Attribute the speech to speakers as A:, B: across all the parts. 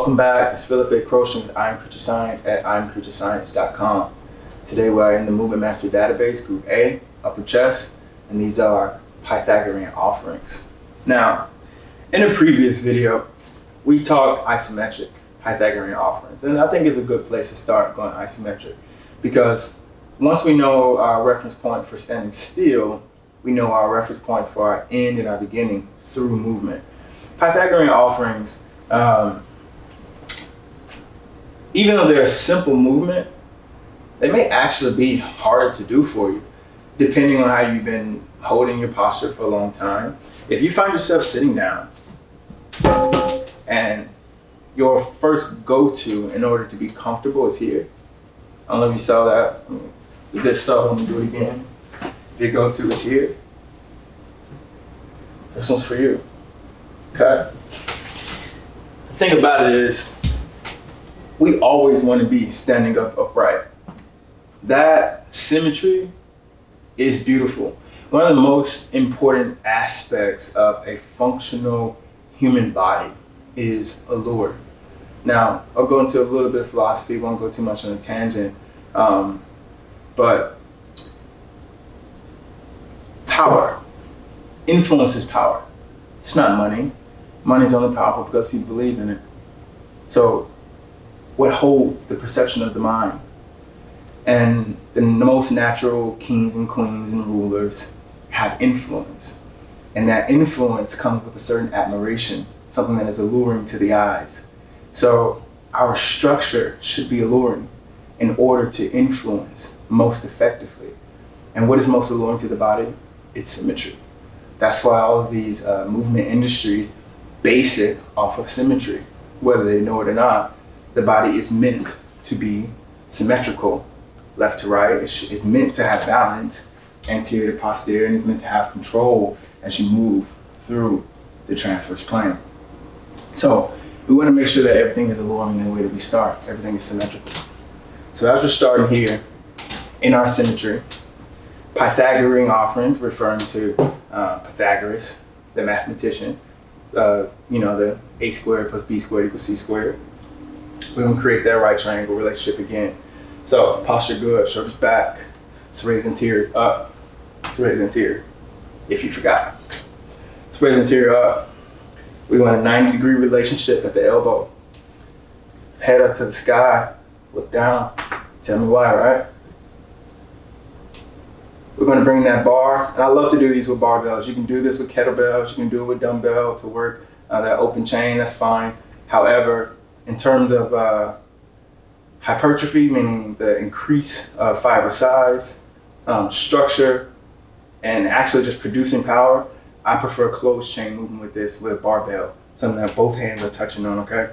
A: Welcome back. It's Philip A. Crotion with I Am Creature Science at imcreaturescience.com. Today we're in the Movement Master Database, Group A, upper chest, and these are Pythagorean offerings. Now, in a previous video, we talked isometric Pythagorean offerings, and I think it's a good place to start going isometric because once we know our reference point for standing still, we know our reference points for our end and our beginning through movement. Pythagorean offerings, even though they're a simple movement, they may actually be harder to do for you, depending on how you've been holding your posture for a long time. If you find yourself sitting down and your first go-to in order to be comfortable is here, I don't know if you saw that. It's a bit subtle. Let me do it again. Your go-to is here. This one's for you. Okay? The thing about it is, we always want to be standing up upright. That symmetry is beautiful. One of the most important aspects of a functional human body is allure. Now, I'll go into a little bit of philosophy, won't go too much on a tangent, but power, influence is power. It's not money. Money's only powerful because people believe in it. So, what holds the perception of the mind? And the most natural kings and queens and rulers have influence. And that influence comes with a certain admiration, something that is alluring to the eyes. So our structure should be alluring in order to influence most effectively. And what is most alluring to the body? It's symmetry. That's why all of these movement industries base it off of symmetry. Whether they know it or not, the body is meant to be symmetrical, left to right. It's meant to have balance, anterior to posterior, and it's meant to have control as you move through the transverse plane. So we want to make sure that everything is alluring in the way that we start. Everything is symmetrical. So as we're starting here in our symmetry, Pythagorean offerings, referring to Pythagoras, the mathematician, the a squared plus b squared equals c squared. We're going to create that right triangle relationship again. So posture good, shoulders back, serratus anterior up, serratus anterior, if you forgot. Serratus anterior up. We want a 90-degree relationship at the elbow. Head up to the sky, look down, tell me why, right? We're going to bring that bar, and I love to do these with barbells. You can do this with kettlebells, you can do it with dumbbell to work that open chain, that's fine. However, in terms of hypertrophy, meaning the increase of fiber size, structure, and actually just producing power, I prefer closed chain movement with this, with a barbell, something that both hands are touching on, okay?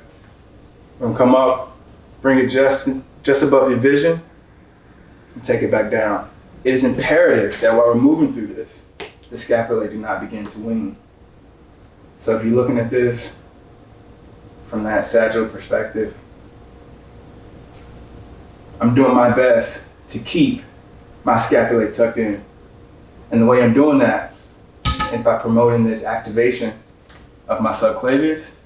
A: We're gonna come up, bring it just above your vision, and take it back down. It is imperative that while we're moving through this, the scapulae do not begin to wean. So if you're looking at this from that sagittal perspective, I'm doing my best to keep my scapulae tucked in. And the way I'm doing that is by promoting this activation of my subclavius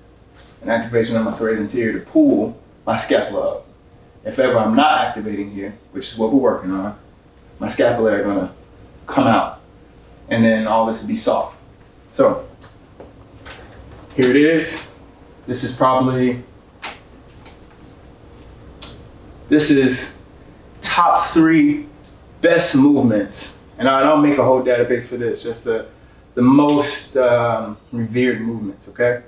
A: and activation of my serratus anterior to pull my scapula up. If ever I'm not activating here, which is what we're working on, my scapulae are gonna come out and then all this will be soft. So here it is. This is top 3 best movements. And I don't make a whole database for this, just the most revered movements, okay?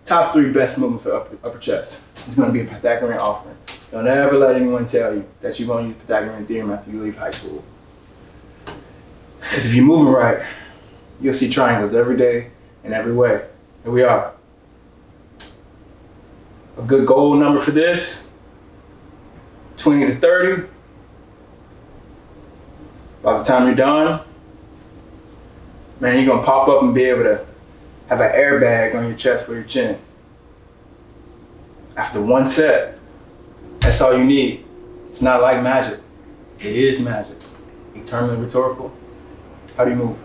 A: Top 3 best movements for upper chest. It's gonna be a Pythagorean offering. Don't ever let anyone tell you that you're gonna use Pythagorean theorem after you leave high school. Because if you're moving right, you'll see triangles every day and every way. Here we are. A good goal number for this, 20 to 30. By the time you're done, man, you're gonna pop up and be able to have an airbag on your chest for your chin. After one set, that's all you need. It's not like magic. It is magic. Eternally rhetorical. How do you move?